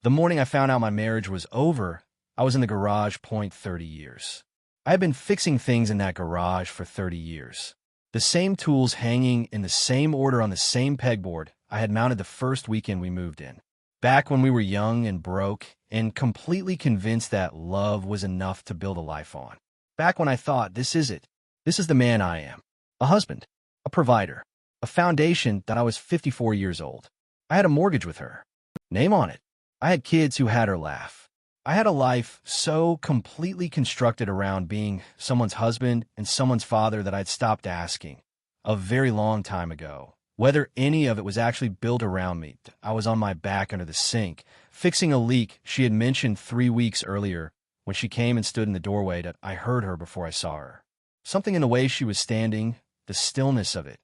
The morning I found out my marriage was over, I was in the garage point 30 years. I had been fixing things in that garage for 30 years. The same tools hanging in the same order on the same pegboard I had mounted the first weekend we moved in. Back when we were young and broke and completely convinced that love was enough to build a life on. Back when I thought, this is it. This is the man I am. A husband, a provider, a foundation that I was 54 years old. I had a mortgage with her. Name on it. I had kids who had her laugh. I had a life so completely constructed around being someone's husband and someone's father that I'd stopped asking a very long time ago whether any of it was actually built around me. I was on my back under the sink, fixing a leak she had mentioned 3 weeks earlier when she came and stood in the doorway that I heard her before I saw her. Something in the way she was standing, the stillness of it,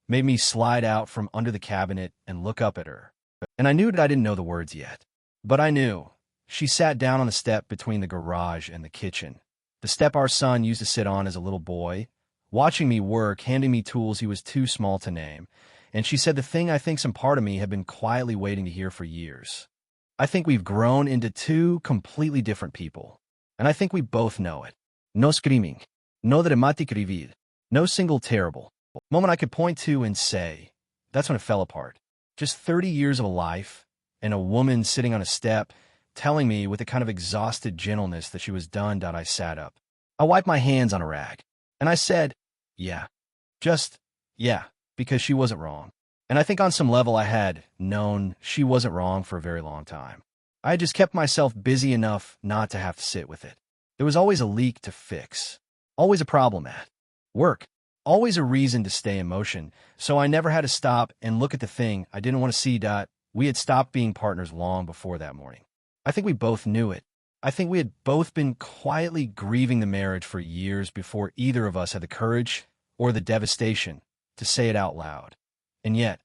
made me slide out from under the cabinet and look up at her. And I knew that I didn't know the words yet. But I knew. She sat down on the step between the garage and the kitchen, the step our son used to sit on as a little boy, watching me work, handing me tools he was too small to name. And she said the thing I think some part of me had been quietly waiting to hear for years. I think we've grown into two completely different people. And I think we both know it. No screaming. No dramatic reveal. No single terrible moment I could point to and say, that's when it fell apart. Just 30 years of a life, and a woman sitting on a step, telling me with a kind of exhausted gentleness that she was done. I sat up. I wiped my hands on a rag, and I said, yeah. Just, yeah, because she wasn't wrong. And I think on some level I had known she wasn't wrong for a very long time. I had just kept myself busy enough not to have to sit with it. There was always a leak to fix, always a problem at work, always a reason to stay in motion, so I never had to stop and look at the thing I didn't want to see. We had stopped being partners long before that morning. I think we both knew it. I think we had both been quietly grieving the marriage for years before either of us had the courage or the devastation to say it out loud. And yet,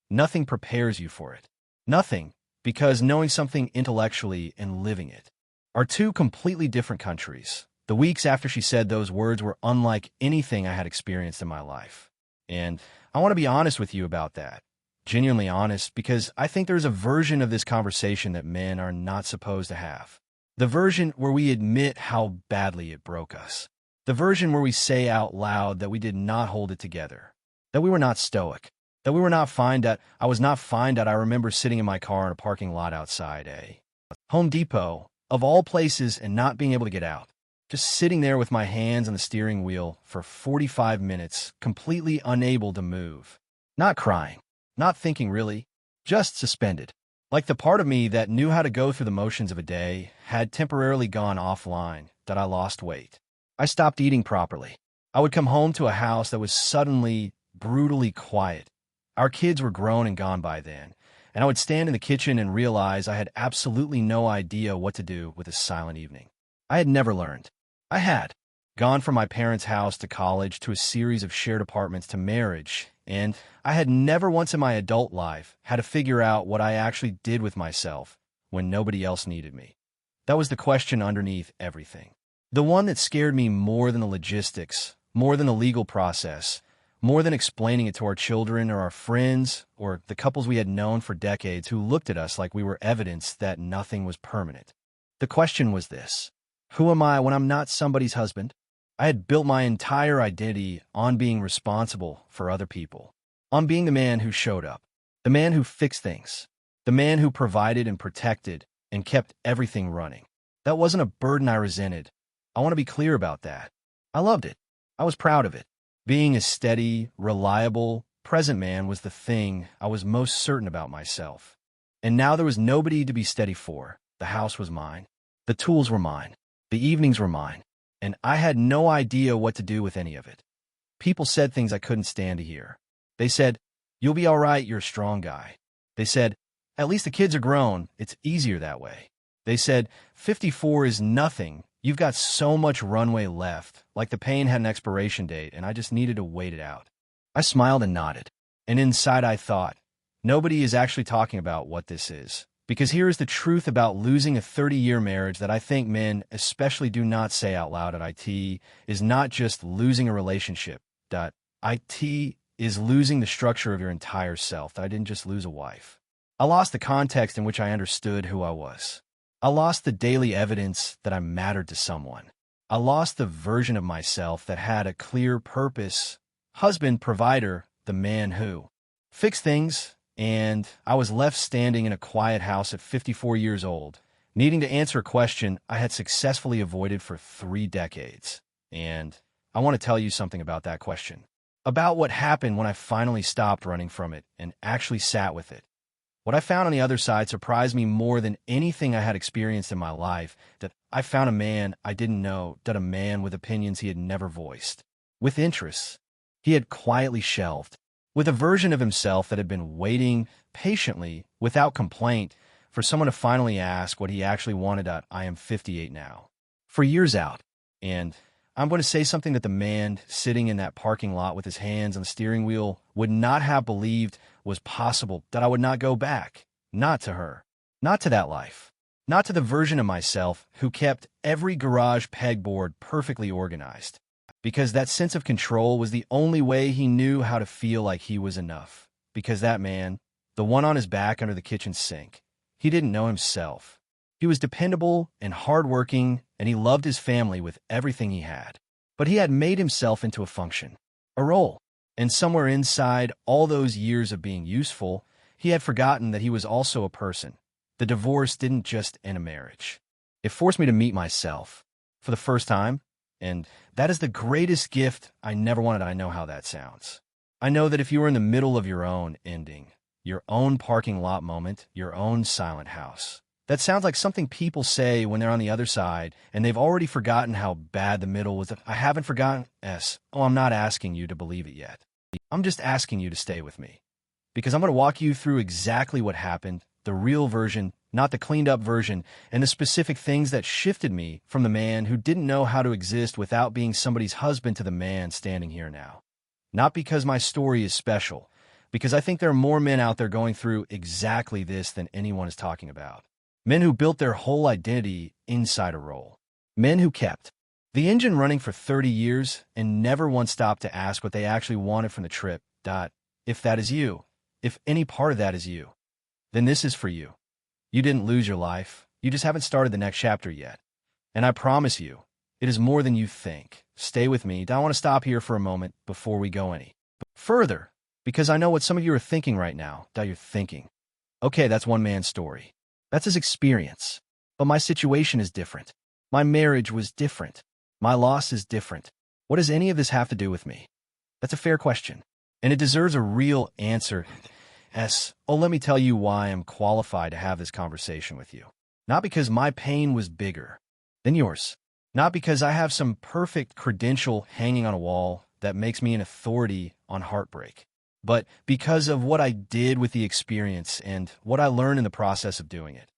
nothing prepares you for it. Nothing, because knowing something intellectually and living it are two completely different countries. The weeks after she said those words were unlike anything I had experienced in my life. And I want to be honest with you about that. Genuinely honest, because I think there's a version of this conversation that men are not supposed to have. The version where we admit how badly it broke us. The version where we say out loud that we did not hold it together, that we were not stoic, that we were not fine, that I was not fine, that I remember sitting in my car in a parking lot outside a Home Depot, of all places, and not being able to get out. Just sitting there with my hands on the steering wheel for 45 minutes, completely unable to move. Not crying. Not thinking really, just suspended. Like the part of me that knew how to go through the motions of a day had temporarily gone offline, that I lost weight. I stopped eating properly. I would come home to a house that was suddenly, brutally quiet. Our kids were grown and gone by then, and I would stand in the kitchen and realize I had absolutely no idea what to do with a silent evening. I had never learned. I had gone from my parents' house to college to a series of shared apartments to marriage, and I had never once in my adult life had to figure out what I actually did with myself when nobody else needed me. That was the question underneath everything. The one that scared me more than the logistics, more than the legal process, more than explaining it to our children or our friends or the couples we had known for decades who looked at us like we were evidence that nothing was permanent. The question was this: who am I when I'm not somebody's husband? I had built my entire identity on being responsible for other people, on being the man who showed up, the man who fixed things, the man who provided and protected and kept everything running. That wasn't a burden I resented. I want to be clear about that. I loved it. I was proud of it. Being a steady, reliable, present man was the thing I was most certain about myself. And now there was nobody to be steady for. The house was mine. The tools were mine. The evenings were mine. And I had no idea what to do with any of it. People said things I couldn't stand to hear. They said, "You'll be all right, you're a strong guy." They said, "At least the kids are grown, it's easier that way." They said, 54 is nothing, you've got so much runway left, like the pain had an expiration date and I just needed to wait it out. I smiled and nodded. And inside I thought, nobody is actually talking about what this is. Because here is the truth about losing a 30-year marriage that I think men especially do not say out loud at IT is not just losing a relationship. IT is losing the structure of your entire self. I didn't just lose a wife. I lost the context in which I understood who I was. I lost the daily evidence that I mattered to someone. I lost the version of myself that had a clear purpose, husband, provider, the man who fixed things, and I was left standing in a quiet house at 54 years old, needing to answer a question I had successfully avoided for 3 decades. And I want to tell you something about that question, about what happened when I finally stopped running from it and actually sat with it. What I found on the other side surprised me more than anything I had experienced in my life, that I found a man I didn't know, that a man with opinions he had never voiced, with interests he had quietly shelved, with a version of himself that had been waiting patiently, without complaint, for someone to finally ask what he actually wanted at I am 58 now, for years out. And I'm going to say something that the man sitting in that parking lot with his hands on the steering wheel would not have believed was possible, that I would not go back, not to her, not to that life, not to the version of myself who kept every garage pegboard perfectly organized, because that sense of control was the only way he knew how to feel like he was enough, because that man, the one on his back under the kitchen sink, he didn't know himself. He was dependable and hardworking, and he loved his family with everything he had. But he had made himself into a function, a role. And somewhere inside all those years of being useful, he had forgotten that he was also a person. The divorce didn't just end a marriage. It forced me to meet myself for the first time, and that is the greatest gift I never wanted. I know how that sounds. I know that if you were in the middle of your own ending, your own parking lot moment, your own silent house, that sounds like something people say when they're on the other side and they've already forgotten how bad the middle was. I haven't forgotten. Oh, I'm not asking you to believe it yet. I'm just asking you to stay with me, because I'm going to walk you through exactly what happened, the real version, not the cleaned up version, and the specific things that shifted me from the man who didn't know how to exist without being somebody's husband to the man standing here now. Not because my story is special, because I think there are more men out there going through exactly this than anyone is talking about. Men who built their whole identity inside a role. Men who kept the engine running for 30 years and never once stopped to ask what they actually wanted from the trip. If that is you, if any part of that is you, then this is for you. You didn't lose your life. You just haven't started the next chapter yet. And I promise you, it is more than you think. Stay with me. I want to stop here for a moment before we go any further, because I know what some of you are thinking right now. You're thinking, okay, that's one man's story. That's his experience. But my situation is different. My marriage was different. My loss is different. What does any of this have to do with me? That's a fair question, and it deserves a real answer. Let me tell you why I'm qualified to have this conversation with you. Not because my pain was bigger than yours. Not because I have some perfect credential hanging on a wall that makes me an authority on heartbreak, but because of what I did with the experience and what I learned in the process of doing it.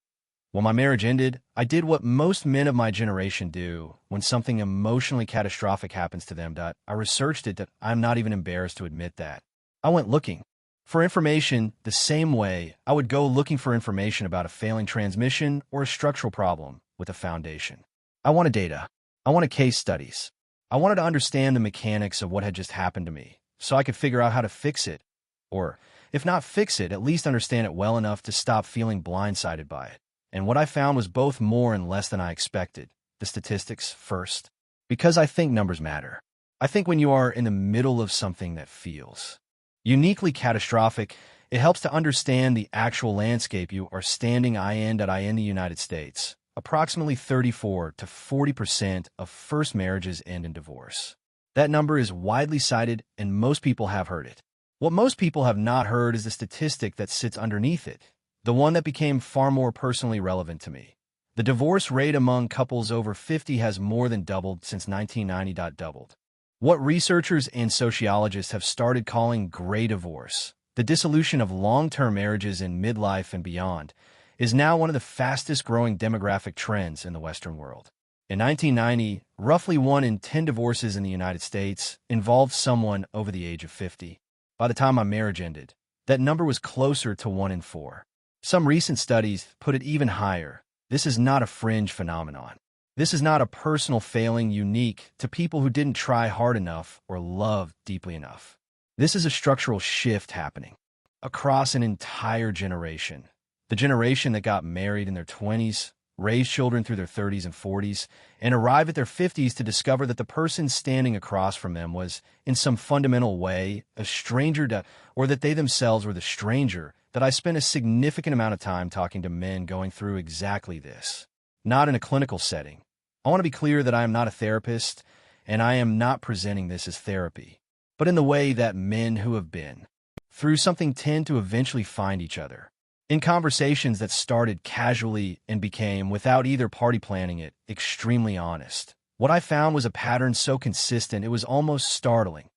When my marriage ended, I did what most men of my generation do when something emotionally catastrophic happens to them. I researched it. That I'm not even embarrassed to admit that. I went looking for information the same way I would go looking for information about a failing transmission or a structural problem with a foundation. I wanted data. I wanted case studies. I wanted to understand the mechanics of what had just happened to me, so I could figure out how to fix it, or if not fix it, at least understand it well enough to stop feeling blindsided by it. And what I found was both more and less than I expected. The statistics first, because I think numbers matter. I think when you are in the middle of something that feels uniquely catastrophic, it helps to understand the actual landscape you are standing in the United States. Approximately 34 to 40% of first marriages end in divorce. That number is widely cited, and most people have heard it. What most people have not heard is the statistic that sits underneath it, the one that became far more personally relevant to me. The divorce rate among couples over 50 has more than doubled since 1990. Doubled. What researchers and sociologists have started calling gray divorce, the dissolution of long-term marriages in midlife and beyond, is now one of the fastest-growing demographic trends in the Western world. In 1990, roughly 1 in 10 divorces in the United States involved someone over the age of 50. By the time my marriage ended, that number was closer to 1 in 4. Some recent studies put it even higher. This is not a fringe phenomenon. This is not a personal failing unique to people who didn't try hard enough or love deeply enough. This is a structural shift happening. across an entire generation. The generation that got married in their 20s, raised children through their 30s and 40s, and arrived at their 50s to discover that the person standing across from them was, in some fundamental way, a stranger to, or that they themselves were the stranger, that I spent a significant amount of time talking to men going through exactly this. Not in a clinical setting. I want to be clear that I am not a therapist, and I am not presenting this as therapy, but in the way that men who have been through something tend to eventually find each other. In conversations that started casually and became, without either party planning it, extremely honest. What I found was a pattern so consistent it was almost startling.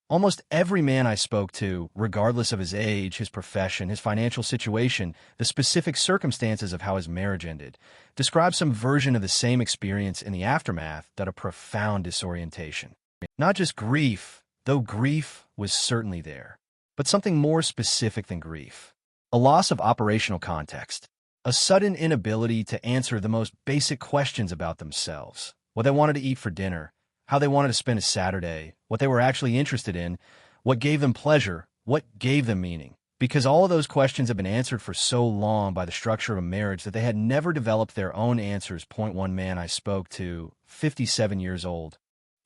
Almost every man I spoke to, regardless of his age, his profession, his financial situation, the specific circumstances of how his marriage ended, described some version of the same experience in the aftermath, that a profound disorientation. Not just grief, though grief was certainly there, but something more specific than grief. A loss of operational context, a sudden inability to answer the most basic questions about themselves, what they wanted to eat for dinner, how they wanted to spend a Saturday, what they were actually interested in, what gave them pleasure, what gave them meaning. Because all of those questions have been answered for so long by the structure of a marriage that they had never developed their own answers. Point one man I spoke to, 57 years old,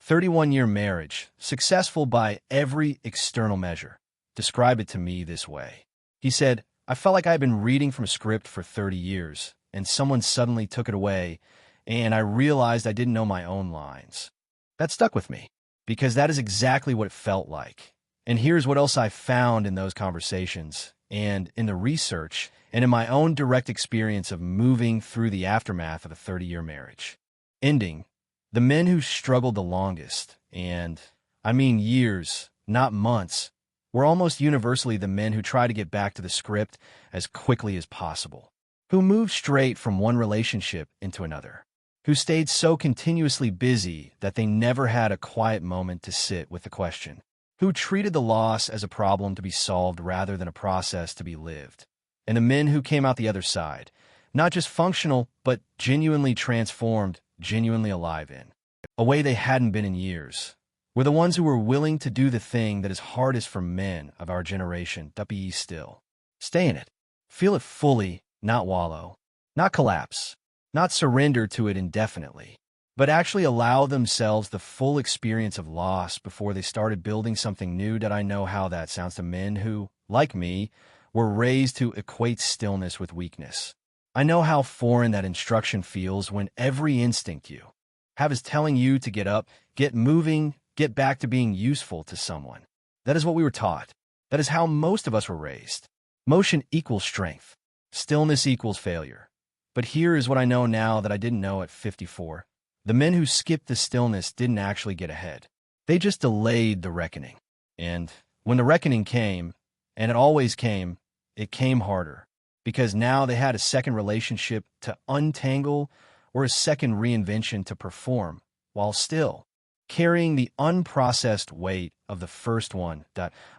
31-year marriage, successful by every external measure, described it to me this way. He said, I felt like I had been reading from a script for 30 years, and someone suddenly took it away, and I realized I didn't know my own lines. That stuck with me, because that is exactly what it felt like. And here's what else I found in those conversations, and in the research, and in my own direct experience of moving through the aftermath of a 30-year marriage. Ending, the men who struggled the longest, and I mean years, not months, were almost universally the men who try to get back to the script as quickly as possible, who moved straight from one relationship into another, who stayed so continuously busy that they never had a quiet moment to sit with the question, who treated the loss as a problem to be solved rather than a process to be lived, and the men who came out the other side, not just functional, but genuinely transformed, genuinely alive in a way they hadn't been in years, were the ones who were willing to do the thing that is hardest for men of our generation, to be still. Stay in it. Feel it fully, not wallow, not collapse, not surrender to it indefinitely, but actually allow themselves the full experience of loss before they started building something new. That I know how that sounds to men who, like me, were raised to equate stillness with weakness. I know how foreign that instruction feels when every instinct you have is telling you to get up, get moving, get back to being useful to someone. That is what we were taught. That is how most of us were raised. Motion equals strength. Stillness equals failure. But here is what I know now that I didn't know at 54. The men who skipped the stillness didn't actually get ahead. They just delayed the reckoning. And when the reckoning came, and it always came, it came harder. Because now they had a second relationship to untangle or a second reinvention to perform, while still carrying the unprocessed weight of the first one.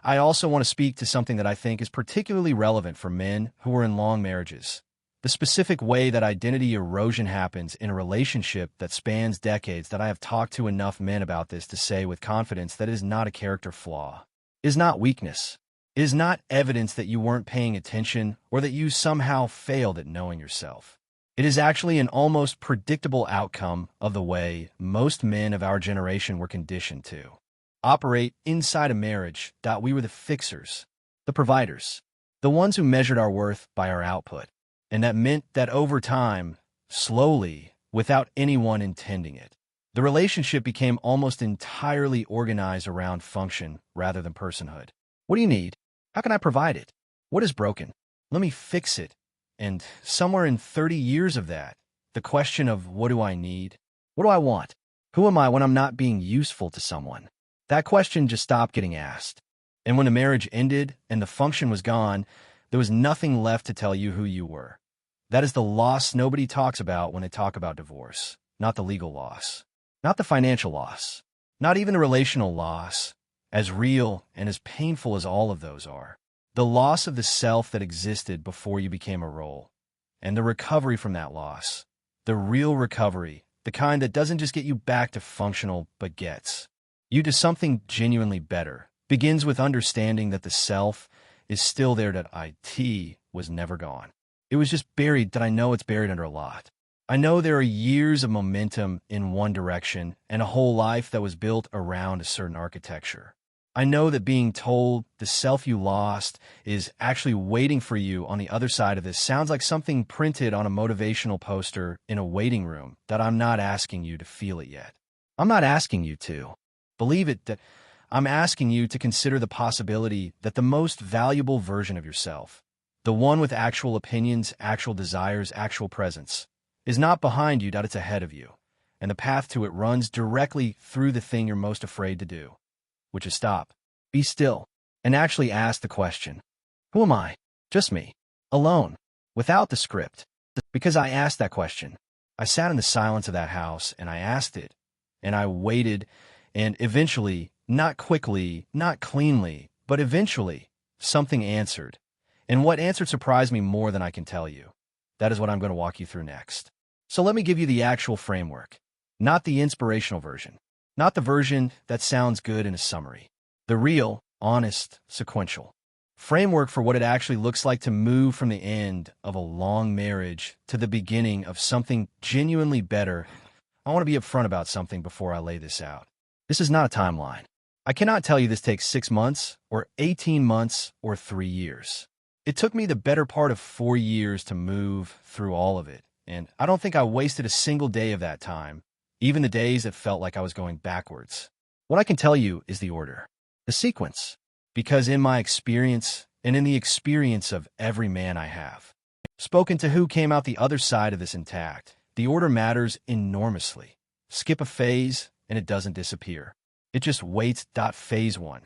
I also want to speak to something that I think is particularly relevant for men who are in long marriages. The specific way that identity erosion happens in a relationship that spans decades. That I have talked to enough men about this to say with confidence that it is not a character flaw, is not weakness, is not evidence that you weren't paying attention or that you somehow failed at knowing yourself. It is actually an almost predictable outcome of the way most men of our generation were conditioned to operate inside a marriage. We were the fixers, the providers, the ones who measured our worth by our output. And that meant that over time, slowly, without anyone intending it, the relationship became almost entirely organized around function rather than personhood. What do you need? How can I provide it? What is broken? Let me fix it. And somewhere in 30 years of that, the question of what do I need? What do I want? Who am I when I'm not being useful to someone? That question just stopped getting asked. And when the marriage ended and the function was gone, there was nothing left to tell you who you were. That is the loss nobody talks about when they talk about divorce. Not the legal loss, not the financial loss, not even the relational loss, as real and as painful as all of those are. The loss of the self that existed before you became a role, and the recovery from that loss, the real recovery, the kind that doesn't just get you back to functional but gets you to something genuinely better, begins with understanding that the self is still there that IT was never gone. It was just buried that I know it's buried under a lot. I know there are years of momentum in one direction and a whole life that was built around a certain architecture. I know that being told the self you lost is actually waiting for you on the other side of this sounds like something printed on a motivational poster in a waiting room, that I'm not asking you to feel it yet. I'm not asking you to. Believe it, that I'm asking you to consider the possibility that the most valuable version of yourself, the one with actual opinions, actual desires, actual presence, is not behind you, that it's ahead of you, and the path to it runs directly through the thing you're most afraid to do, which is stop, be still, and actually ask the question, who am I? Just me, alone, without the script. Because I asked that question. I sat in the silence of that house, and I asked it, and I waited, and eventually, not quickly, not cleanly, but eventually, something answered. And what answered surprised me more than I can tell you. That is what I'm going to walk you through next. So let me give you the actual framework, not the inspirational version, not the version that sounds good in a summary. The real, honest, sequential framework for what it actually looks like to move from the end of a long marriage to the beginning of something genuinely better. I want to be upfront about something before I lay this out. This is not a timeline. I cannot tell you this takes 6 months, or 18 months, or 3 years. It took me the better part of 4 years to move through all of it, and I don't think I wasted a single day of that time, even the days that felt like I was going backwards. What I can tell you is the order, the sequence, because in my experience, and in the experience of every man I have spoken to who came out the other side of this intact, the order matters enormously. Skip a phase, and it doesn't disappear. It just waits. Phase 1.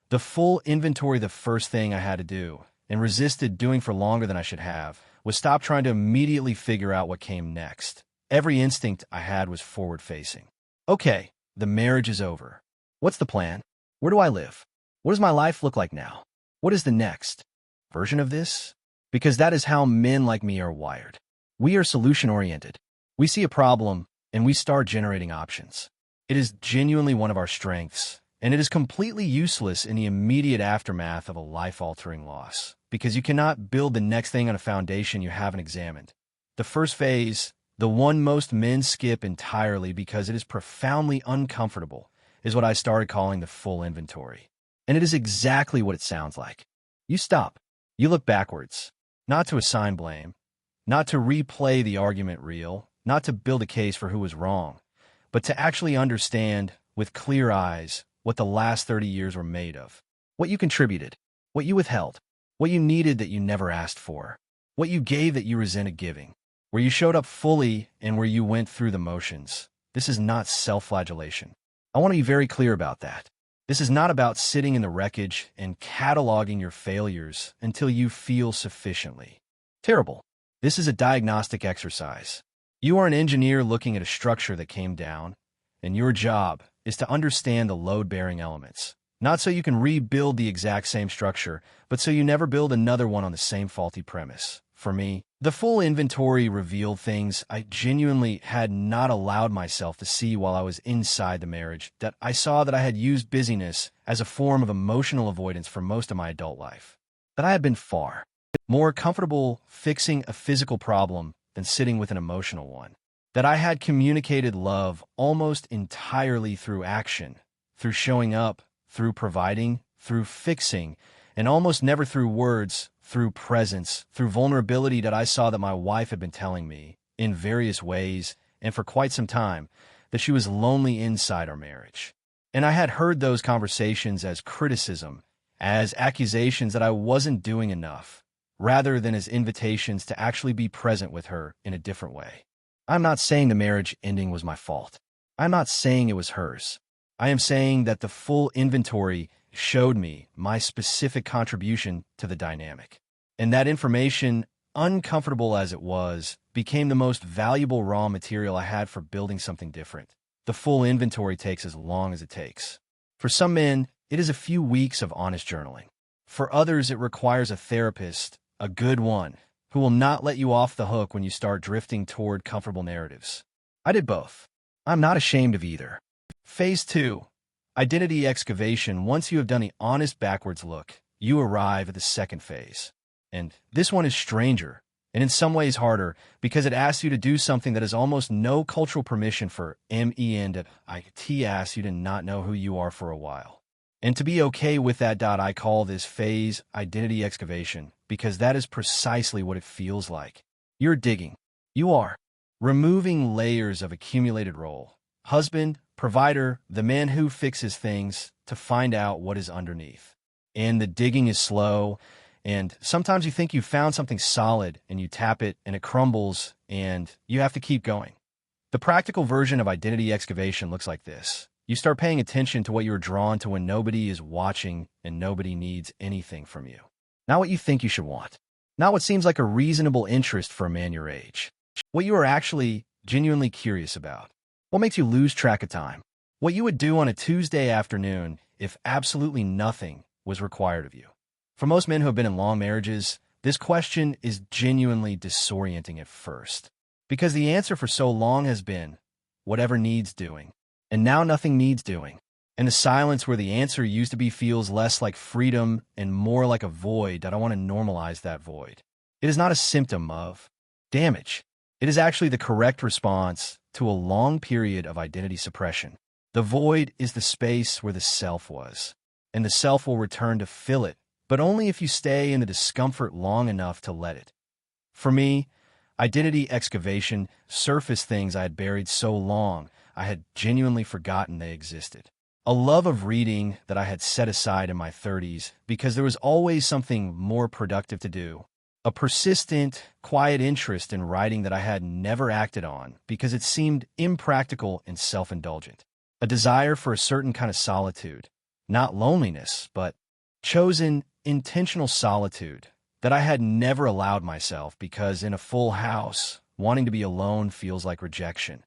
The full inventory, the first thing I had to do, and resisted doing for longer than I should have, was stop trying to immediately figure out what came next. Every instinct I had was forward-facing. Okay, the marriage is over. What's the plan? Where do I live? What does my life look like now? What is the next version of this? Because that is how men like me are wired. We are solution-oriented. We see a problem, and we start generating options. It is genuinely one of our strengths, and it is completely useless in the immediate aftermath of a life-altering loss, because you cannot build the next thing on a foundation you haven't examined. The first phase, the one most men skip entirely because it is profoundly uncomfortable, is what I started calling the full inventory. And it is exactly what it sounds like. You stop. You look backwards, not to assign blame, not to replay the argument reel, not to build a case for who was wrong, but to actually understand with clear eyes what the last 30 years were made of, what you contributed, what you withheld, what you needed that you never asked for, what you gave that you resented giving, where you showed up fully and where you went through the motions. This is not self-flagellation. I want to be very clear about that. This is not about sitting in the wreckage and cataloging your failures until you feel sufficiently terrible. This is a diagnostic exercise. You are an engineer looking at a structure that came down, and your job is to understand the load-bearing elements, not so you can rebuild the exact same structure, but so you never build another one on the same faulty premise. For me, the full inventory revealed things I genuinely had not allowed myself to see while I was inside the marriage, that I saw that I had used busyness as a form of emotional avoidance for most of my adult life, that I had been far more comfortable fixing a physical problem than sitting with an emotional one, that I had communicated love almost entirely through action, through showing up, through providing, through fixing, and almost never through words, through presence, through vulnerability, that I saw that my wife had been telling me, in various ways, and for quite some time, that she was lonely inside our marriage. And I had heard those conversations as criticism, as accusations that I wasn't doing enough, rather than as invitations to actually be present with her in a different way. I'm not saying the marriage ending was my fault. I'm not saying it was hers. I am saying that the full inventory showed me my specific contribution to the dynamic. And that information, uncomfortable as it was, became the most valuable raw material I had for building something different. The full inventory takes as long as it takes. For some men, it is a few weeks of honest journaling. For others, it requires a therapist, a good one, who will not let you off the hook when you start drifting toward comfortable narratives. I did both. I'm not ashamed of either. Phase 2. Identity excavation. Once you have done the honest backwards look, you arrive at the second phase. And this one is stranger, and in some ways harder, because it asks you to do something that has almost no cultural permission for. MENT asks you to not know who you are for a while. And to be okay with that. I call this phase identity excavation, because that is precisely what it feels like. You're digging. You are removing layers of accumulated role. Husband, provider, the man who fixes things, to find out what is underneath. And the digging is slow, and sometimes you think you found something solid, and you tap it, and it crumbles, and you have to keep going. The practical version of identity excavation looks like this. You start paying attention to what you're drawn to when nobody is watching and nobody needs anything from you. Not what you think you should want. Not what seems like a reasonable interest for a man your age. What you are actually genuinely curious about. What makes you lose track of time? What you would do on a Tuesday afternoon if absolutely nothing was required of you. For most men who have been in long marriages, this question is genuinely disorienting at first, because the answer for so long has been, whatever needs doing. And now nothing needs doing. And the silence where the answer used to be feels less like freedom and more like a void. I want to normalize that void. It is not a symptom of damage. It is actually the correct response to a long period of identity suppression. The void is the space where the self was, and the self will return to fill it, but only if you stay in the discomfort long enough to let it. For me, identity excavation surfaced things I had buried so long I had genuinely forgotten they existed. A love of reading that I had set aside in my 30s because there was always something more productive to do. A persistent, quiet interest in writing that I had never acted on because it seemed impractical and self-indulgent. A desire for a certain kind of solitude, not loneliness, but chosen, intentional solitude that I had never allowed myself because in a full house, wanting to be alone feels like rejection.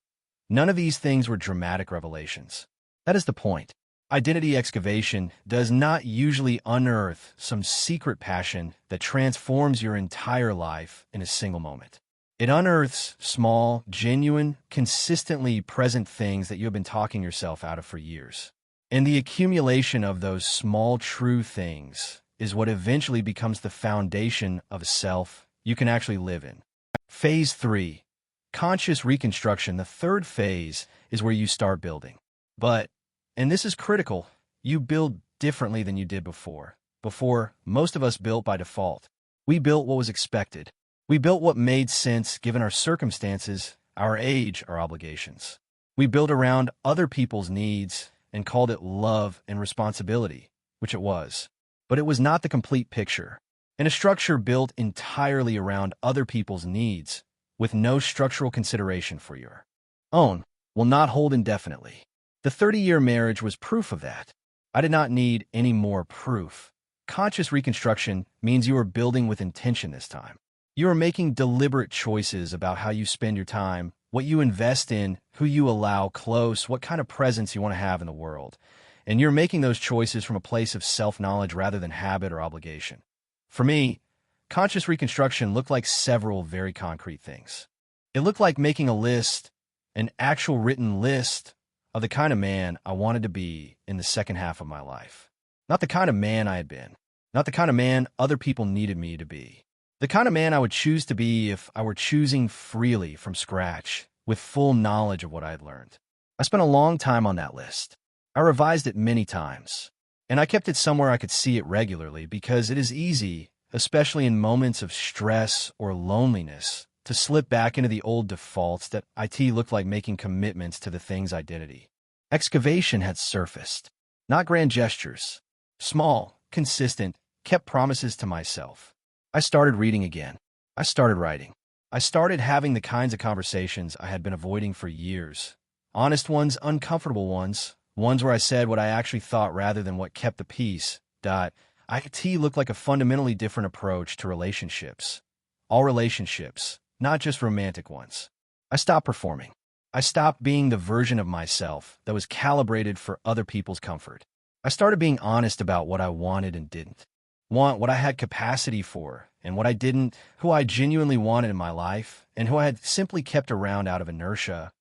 None of these things were dramatic revelations. That is the point. Identity excavation does not usually unearth some secret passion that transforms your entire life in a single moment. It unearths small, genuine, consistently present things that you have been talking yourself out of for years. And the accumulation of those small, true things is what eventually becomes the foundation of a self you can actually live in. Phase 3. Conscious reconstruction. The third phase is where you start building. But, and this is critical, you build differently than you did before. Before, most of us built by default. We built what was expected. We built what made sense given our circumstances, our age, our obligations. We built around other people's needs and called it love and responsibility, which it was. But it was not the complete picture. And a structure built entirely around other people's needs, with no structural consideration for your own, will not hold indefinitely. The 30-year marriage was proof of that. I did not need any more proof. Conscious reconstruction means you are building with intention this time. You are making deliberate choices about how you spend your time, what you invest in, who you allow close, what kind of presence you want to have in the world. And you're making those choices from a place of self-knowledge rather than habit or obligation. For me, conscious reconstruction looked like several very concrete things. It looked like making a list, an actual written list, of the kind of man I wanted to be in the second half of my life. Not the kind of man I had been. Not the kind of man other people needed me to be. The kind of man I would choose to be if I were choosing freely from scratch, with full knowledge of what I had learned. I spent a long time on that list. I revised it many times. And I kept it somewhere I could see it regularly because it is easy, especially in moments of stress or loneliness, to slip back into the old defaults that it looked like making commitments to the thing's identity. Excavation had surfaced. Not grand gestures. Small, consistent, kept promises to myself. I started reading again. I started writing. I started having the kinds of conversations I had been avoiding for years. Honest ones, uncomfortable ones, ones where I said what I actually thought rather than what kept the peace. IT looked like a fundamentally different approach to relationships. All relationships, not just romantic ones. I stopped performing. I stopped being the version of myself that was calibrated for other people's comfort. I started being honest about what I wanted and didn't want, what I had capacity for, and what I didn't, who I genuinely wanted in my life, and who I had simply kept around out of inertia.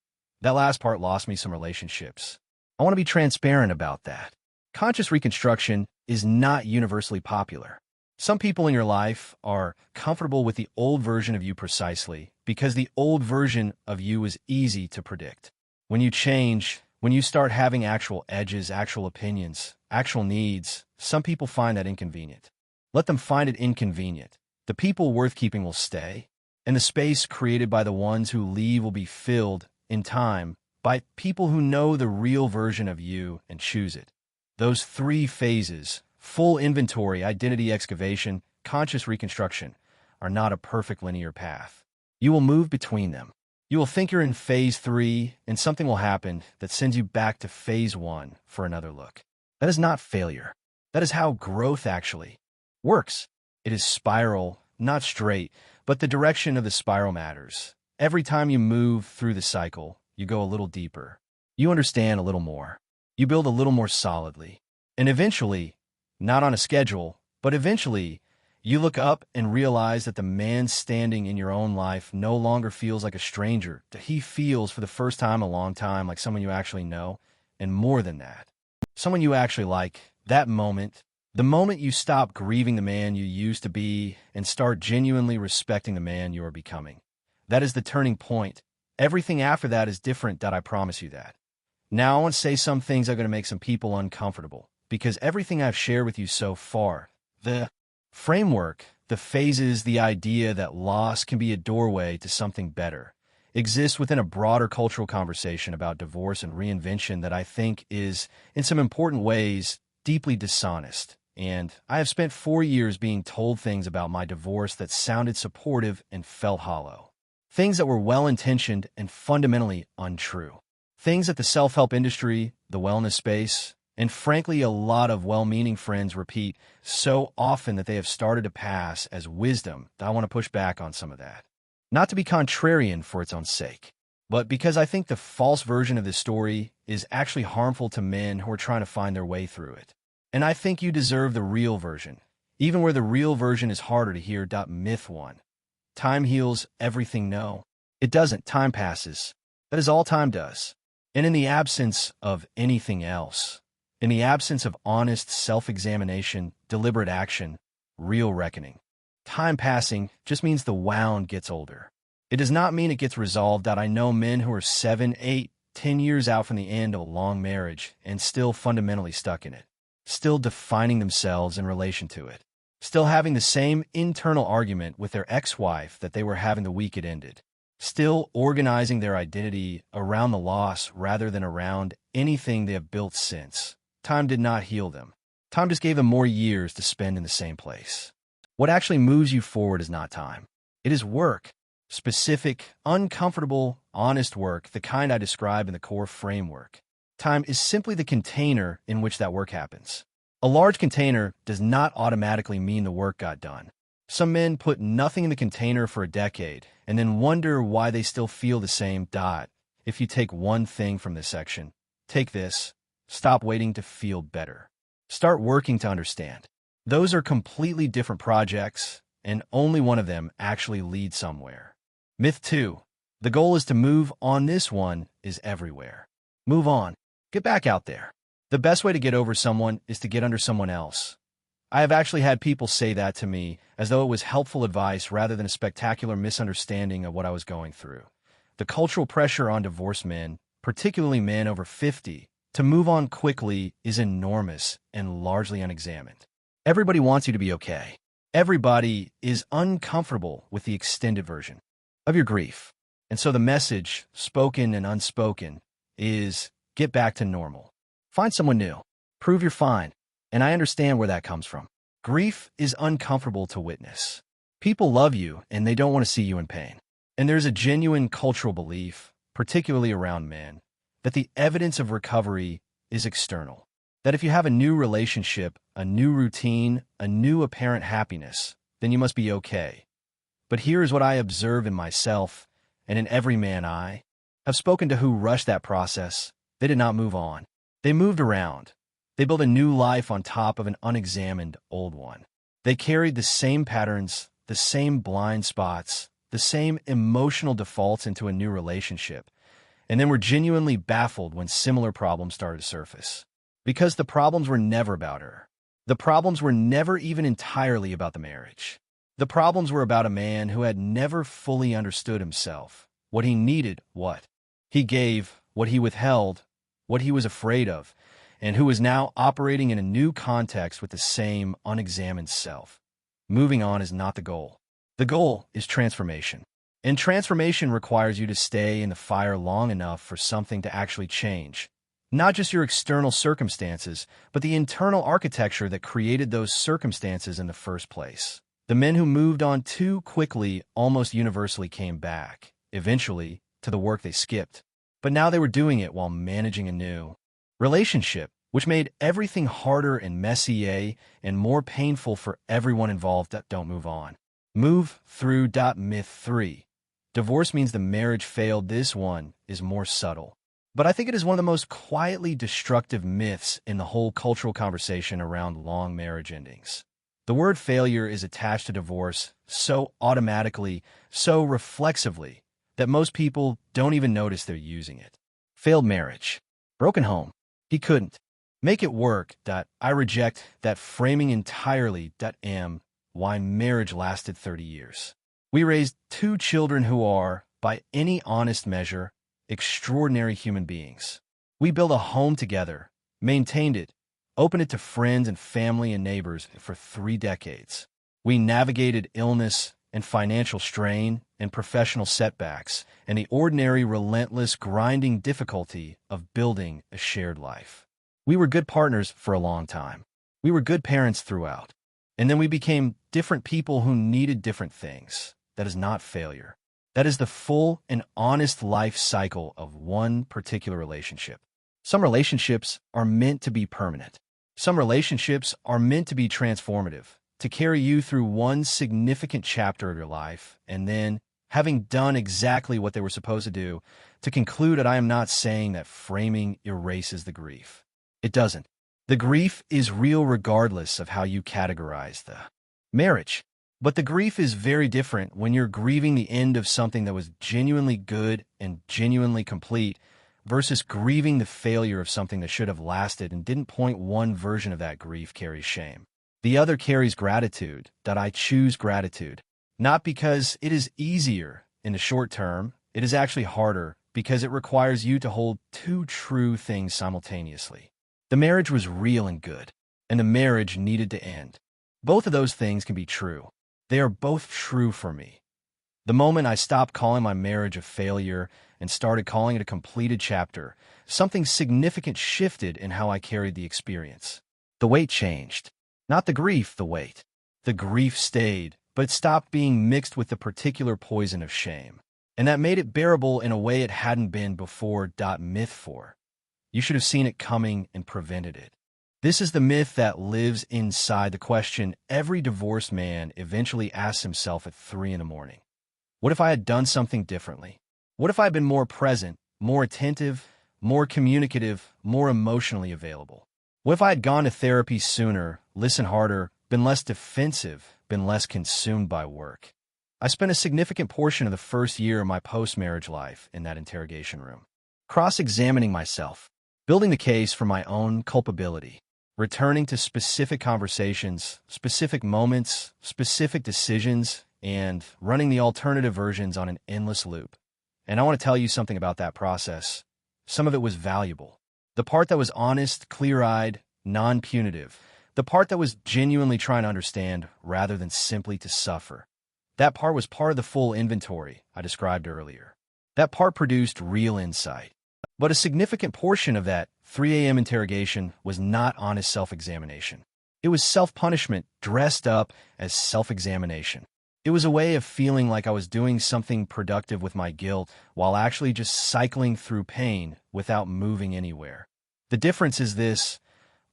That last part lost me some relationships. I want to be transparent about that. Conscious reconstruction is not universally popular. Some people in your life are comfortable with the old version of you precisely because the old version of you is easy to predict. When you change, when you start having actual edges, actual opinions, actual needs, some people find that inconvenient. Let them find it inconvenient. The people worth keeping will stay, and the space created by the ones who leave will be filled, in time, by people who know the real version of you and choose it. Those three phases, full inventory, identity excavation, conscious reconstruction, are not a perfect linear path. You will move between them. You will think you're in phase 3, and something will happen that sends you back to phase 1 for another look. That is not failure. That is how growth actually works. It is spiral, not straight, but the direction of the spiral matters. Every time you move through the cycle, you go a little deeper. You understand a little more. You build a little more solidly. And eventually, not on a schedule, but eventually, you look up and realize that the man standing in your own life no longer feels like a stranger, that he feels for the first time in a long time like someone you actually know, and more than that, someone you actually like. That moment, the moment you stop grieving the man you used to be and start genuinely respecting the man you are becoming. That is the turning point. Everything after that is different, I promise you that. Now I want to say some things that are going to make some people uncomfortable, because everything I've shared with you so far, the framework, the phases, the idea that loss can be a doorway to something better, exists within a broader cultural conversation about divorce and reinvention that I think is, in some important ways, deeply dishonest. And I have spent 4 years being told things about my divorce that sounded supportive and felt hollow. Things that were well-intentioned and fundamentally untrue. Things that the self-help industry, the wellness space, and frankly a lot of well-meaning friends repeat so often that they have started to pass as wisdom that I want to push back on some of that. Not to be contrarian for its own sake, but because I think the false version of this story is actually harmful to men who are trying to find their way through it. And I think you deserve the real version, even where the real version is harder to hear. Myth 1. Time heals everything. No, it doesn't. Time passes. That is all time does. And in the absence of anything else, in the absence of honest self-examination, deliberate action, real reckoning, time passing just means the wound gets older. It does not mean it gets resolved. I know men who are 7, 8, 10 years out from the end of a long marriage and still fundamentally stuck in it, still defining themselves in relation to it, still having the same internal argument with their ex-wife that they were having the week it ended, still organizing their identity around the loss rather than around anything they have built since. Time did not heal them. Time just gave them more years to spend in the same place. What actually moves you forward is not time. It is work. Specific, uncomfortable, honest work, the kind I describe in the core framework. Time is simply the container in which that work happens. A large container does not automatically mean the work got done. Some men put nothing in the container for a decade and then wonder why they still feel the same. If you take one thing from this section, take this. Stop waiting to feel better. Start working to understand. Those are completely different projects, and only one of them actually leads somewhere. Myth 2. The goal is to move on. This one is everywhere. Move on. Get back out there. The best way to get over someone is to get under someone else. I have actually had people say that to me as though it was helpful advice rather than a spectacular misunderstanding of what I was going through. The cultural pressure on divorced men, particularly men over 50, to move on quickly is enormous and largely unexamined. Everybody wants you to be okay. Everybody is uncomfortable with the extended version of your grief. And so the message, spoken and unspoken, is get back to normal. Find someone new. Prove you're fine. And I understand where that comes from. Grief is uncomfortable to witness. People love you and they don't want to see you in pain. And there's a genuine cultural belief, particularly around men, that the evidence of recovery is external. That if you have a new relationship, a new routine, a new apparent happiness, then you must be okay. But here is what I observe in myself and in every man I have spoken to who rushed that process. They did not move on. They moved around. They built a new life on top of an unexamined old one. They carried the same patterns, the same blind spots, the same emotional defaults into a new relationship, and then were genuinely baffled when similar problems started to surface. Because the problems were never about her. The problems were never even entirely about the marriage. The problems were about a man who had never fully understood himself, what he needed, what he gave, what he withheld, what he was afraid of, and who was now operating in a new context with the same unexamined self. Moving on is not the goal. The goal is transformation. And transformation requires you to stay in the fire long enough for something to actually change. Not just your external circumstances, but the internal architecture that created those circumstances in the first place. The men who moved on too quickly almost universally came back, eventually, to the work they skipped. But now they were doing it while managing a new relationship, which made everything harder and messier and more painful for everyone involved. Don't move on. Move through. Myth 3. Divorce means the marriage failed. This one is more subtle. But I think it is one of the most quietly destructive myths in the whole cultural conversation around long marriage endings. The word failure is attached to divorce so automatically, so reflexively, that most people don't even notice they're using it. Failed marriage. Broken home. He couldn't make it work. I reject that framing entirely. Why marriage lasted 30 years. We raised 2 children who are, by any honest measure, extraordinary human beings. We built a home together, maintained it, opened it to friends and family and neighbors for 3 decades. We navigated illness and financial strain and professional setbacks and the ordinary, relentless, grinding difficulty of building a shared life. We were good partners for a long time. We were good parents throughout. And then we became different people who needed different things. That is not failure. That is the full and honest life cycle of one particular relationship. Some relationships are meant to be permanent. Some relationships are meant to be transformative, to carry you through one significant chapter of your life, and then, having done exactly what they were supposed to do, to conclude that I am not saying that framing erases the grief. It doesn't. The grief is real regardless of how you categorize the marriage. But the grief is very different when you're grieving the end of something that was genuinely good and genuinely complete versus grieving the failure of something that should have lasted and didn't. One version of that grief carries shame. The other carries gratitude. I choose gratitude. Not because it is easier in the short term, it is actually harder because it requires you to hold 2 true things simultaneously. The marriage was real and good, and the marriage needed to end. Both of those things can be true. They are both true for me. The moment I stopped calling my marriage a failure and started calling it a completed chapter, something significant shifted in how I carried the experience. The weight changed. Not the grief, the weight. The grief stayed, but it stopped being mixed with the particular poison of shame. And that made it bearable in a way it hadn't been before. Myth 4. You should have seen it coming and prevented it. This is the myth that lives inside the question every divorced man eventually asks himself at 3 in the morning. What if I had done something differently? What if I had been more present, more attentive, more communicative, more emotionally available? What if I had gone to therapy sooner, listened harder, been less defensive, been less consumed by work? I spent a significant portion of the first year of my post-marriage life in that interrogation room, cross-examining myself, building the case for my own culpability, returning to specific conversations, specific moments, specific decisions, and running the alternative versions on an endless loop. And I want to tell you something about that process. Some of it was valuable. The part that was honest, clear-eyed, non-punitive. The part that was genuinely trying to understand rather than simply to suffer. That part was part of the full inventory I described earlier. That part produced real insight. But a significant portion of that 3 a.m. interrogation was not honest self-examination. It was self-punishment dressed up as self-examination. It was a way of feeling like I was doing something productive with my guilt while actually just cycling through pain without moving anywhere. The difference is this: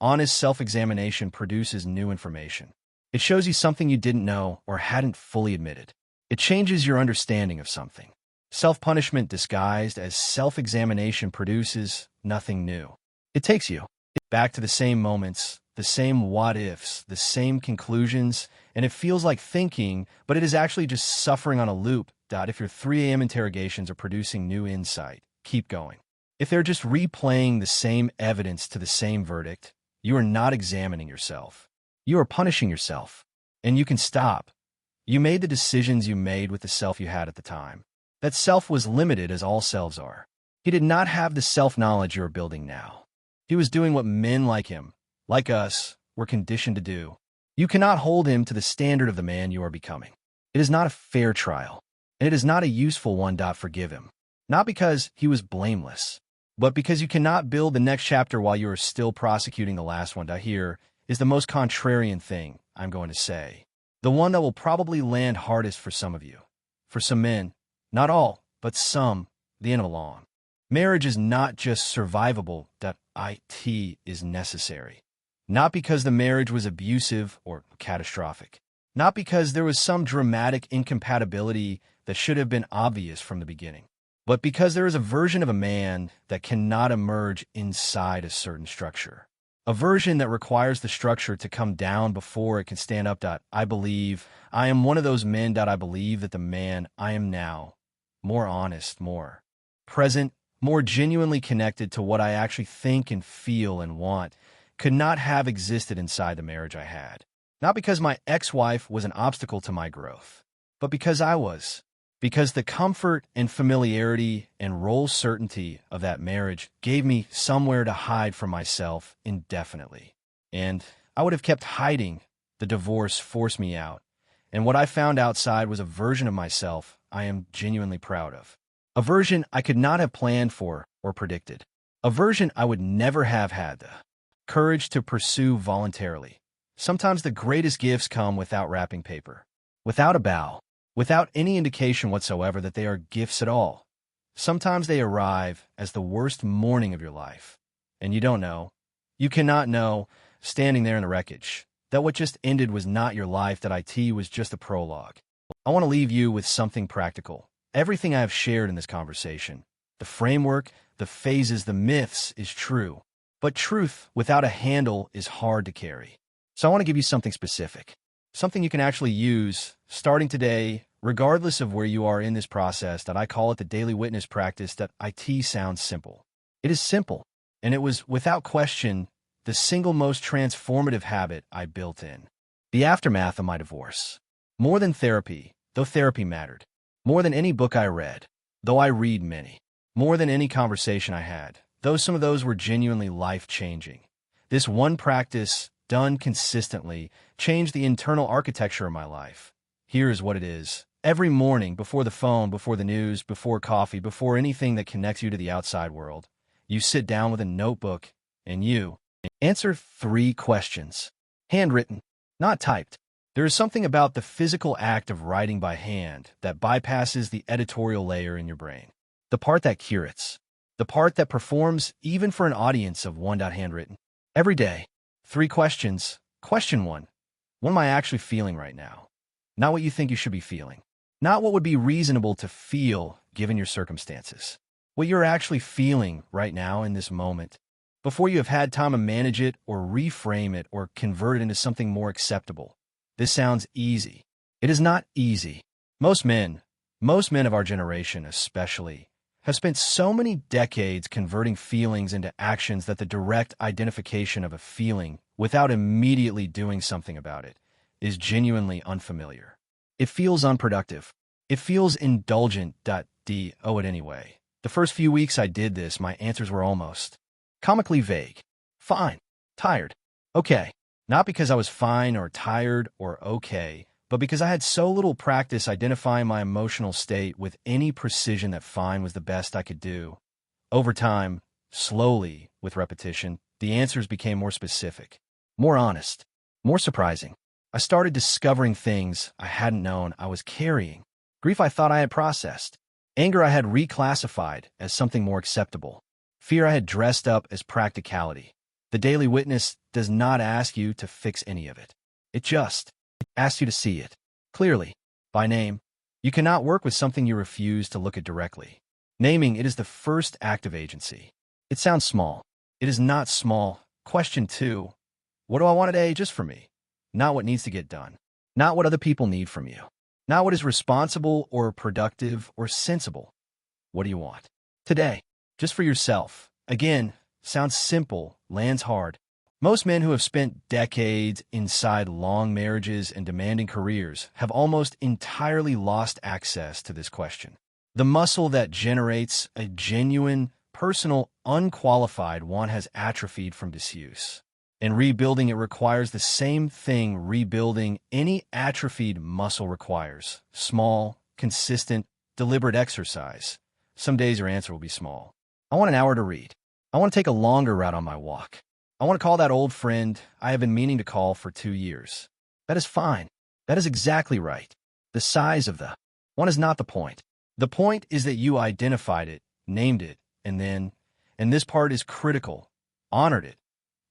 honest self-examination produces new information. It shows you something you didn't know or hadn't fully admitted. It changes your understanding of something. Self-punishment disguised as self-examination produces nothing new. It takes you back to the same moments, the same what-ifs, the same conclusions, and it feels like thinking, but it is actually just suffering on a loop. If your 3 a.m. interrogations are producing new insight, keep going. If they're just replaying the same evidence to the same verdict, you are not examining yourself. You are punishing yourself. And you can stop. You made the decisions you made with the self you had at the time. That self was limited as all selves are. He did not have the self-knowledge you are building now. He was doing what men like him, like us, were conditioned to do. You cannot hold him to the standard of the man you are becoming. It is not a fair trial, and it is not a useful one. Forgive him. Not because he was blameless, but because you cannot build the next chapter while you are still prosecuting the last one. Here is the most contrarian thing I'm going to say. The one that will probably land hardest for some of you. For some men, not all, but some, the end of the long. Marriage is not just survivable. It is necessary. Not because the marriage was abusive or catastrophic. Not because there was some dramatic incompatibility that should have been obvious from the beginning. But because there is a version of a man that cannot emerge inside a certain structure. A version that requires the structure to come down before it can stand up. I believe I am one of those men. I believe that the man I am now, more honest, more present, more genuinely connected to what I actually think and feel and want, could not have existed inside the marriage I had. Not because my ex-wife was an obstacle to my growth, but because I was. Because the comfort and familiarity and role certainty of that marriage gave me somewhere to hide from myself indefinitely. And I would have kept hiding. The divorce forced me out. And what I found outside was a version of myself I am genuinely proud of. A version I could not have planned for or predicted. A version I would never have had the courage to pursue voluntarily. Sometimes the greatest gifts come without wrapping paper, without a bow, without any indication whatsoever that they are gifts at all. Sometimes they arrive as the worst morning of your life, and you don't know. You cannot know, standing there in the wreckage, that what just ended was not your life, that it was just a prologue. I want to leave you with something practical. Everything I have shared in this conversation, the framework, the phases, the myths, is true. But truth without a handle is hard to carry. So I want to give you something specific. Something you can actually use starting today, regardless of where you are in this process. That I call it the daily witness practice. That it sounds simple. It is simple, and it was, without question, the single most transformative habit I built in. The aftermath of my divorce. More than therapy, though therapy mattered. More than any book I read, though I read many. More than any conversation I had, though some of those were genuinely life-changing. This one practice, done consistently, changed the internal architecture of my life. Here is what it is. Every morning, before the phone, before the news, before coffee, before anything that connects you to the outside world, you sit down with a notebook and you answer 3 questions. Handwritten, not typed. There is something about the physical act of writing by hand that bypasses the editorial layer in your brain. The part that curates. The part that performs even for an audience of 1. Handwritten. Every day. 3 questions. Question 1. What am I actually feeling right now? Not what you think you should be feeling. Not what would be reasonable to feel given your circumstances. What you're actually feeling right now in this moment, before you have had time to manage it or reframe it or convert it into something more acceptable. This sounds easy. It is not easy. Most men of our generation especially, have spent so many decades converting feelings into actions that the direct identification of a feeling without immediately doing something about it is genuinely unfamiliar. It feels unproductive. It feels indulgent. Oh, it anyway. The first few weeks I did this, my answers were almost comically vague. Fine. Tired. Okay. Not because I was fine or tired or okay, but because I had so little practice identifying my emotional state with any precision that fine was the best I could do. Over time, slowly, with repetition, the answers became more specific, more honest, more surprising. I started discovering things I hadn't known I was carrying, grief I thought I had processed, anger I had reclassified as something more acceptable, fear I had dressed up as practicality. The Daily Witness does not ask you to fix any of it. It just asks you to see it clearly, by name. You cannot work with something you refuse to look at directly. Naming it is the first act of agency. It sounds small. It is not small. Question 2. What do I want today just for me? Not what needs to get done. Not what other people need from you. Not what is responsible or productive or sensible. What do you want today? Just for yourself. Again, sounds simple, lands hard. Most men who have spent decades inside long marriages and demanding careers have almost entirely lost access to this question. The muscle that generates a genuine, personal, unqualified want has atrophied from disuse. And rebuilding it requires the same thing rebuilding any atrophied muscle requires. Small, consistent, deliberate exercise. Some days your answer will be small. I want an hour to read. I want to take a longer route on my walk. I want to call that old friend I have been meaning to call for 2 years. That is fine. That is exactly right. The size of the one is not the point. The point is that you identified it, named it, and this part is critical, honored it.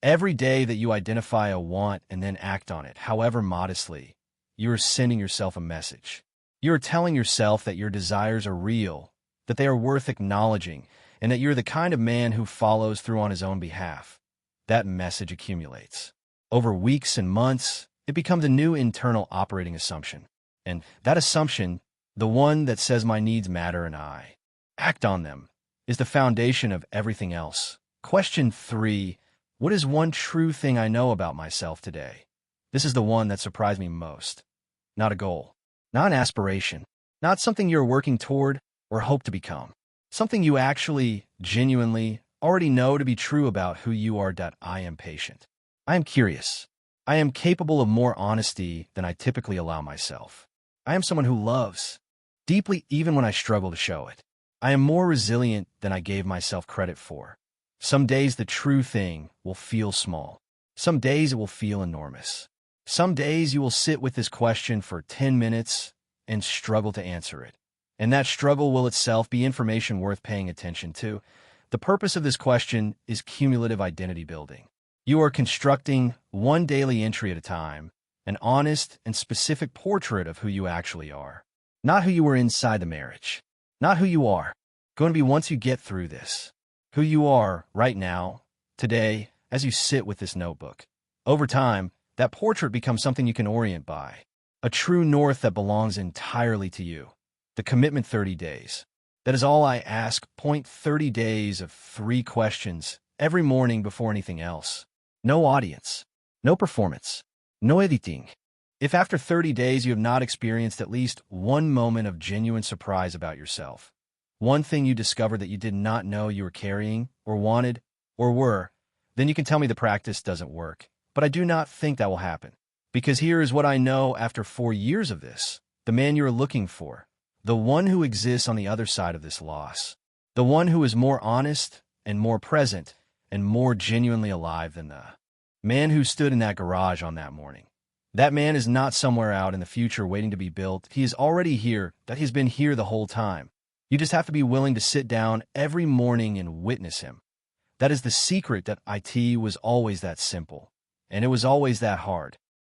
Every day that you identify a want and then act on it, however modestly, you are sending yourself a message. You are telling yourself that your desires are real, that they are worth acknowledging, and that you're the kind of man who follows through on his own behalf. That message accumulates. Over weeks and months, it becomes a new internal operating assumption. And that assumption, the one that says my needs matter and I act on them, is the foundation of everything else. Question 3. What is one true thing I know about myself today? This is the one that surprised me most. Not a goal. Not an aspiration. Not something you're working toward or hope to become. Something you actually, genuinely, already know to be true about who you are. I am patient. I am curious. I am capable of more honesty than I typically allow myself. I am someone who loves deeply even when I struggle to show it. I am more resilient than I gave myself credit for. Some days the true thing will feel small. Some days it will feel enormous. Some days you will sit with this question for 10 minutes and struggle to answer it. And that struggle will itself be information worth paying attention to. The purpose of this question is cumulative identity building. You are constructing one daily entry at a time, an honest and specific portrait of who you actually are. Not who you were inside the marriage. Not who you are going to be once you get through this. Who you are right now, today, as you sit with this notebook. Over time, that portrait becomes something you can orient by. A true north that belongs entirely to you. The commitment 30 days. That is all I ask. 30 days of 3 questions every morning before anything else. No audience. No performance. No editing. If after 30 days you have not experienced at least one moment of genuine surprise about yourself, one thing you discovered that you did not know you were carrying, or wanted, or were, then you can tell me the practice doesn't work. But I do not think that will happen. Because here is what I know after 4 years of this. The man you are looking for. The one who exists on the other side of this loss. The one who is more honest and more present and more genuinely alive than the man who stood in that garage on that morning. That man is not somewhere out in the future waiting to be built. He is already here, that he's been here the whole time. You just have to be willing to sit down every morning and witness him. That is the secret that IT was always that simple. And it was always that hard.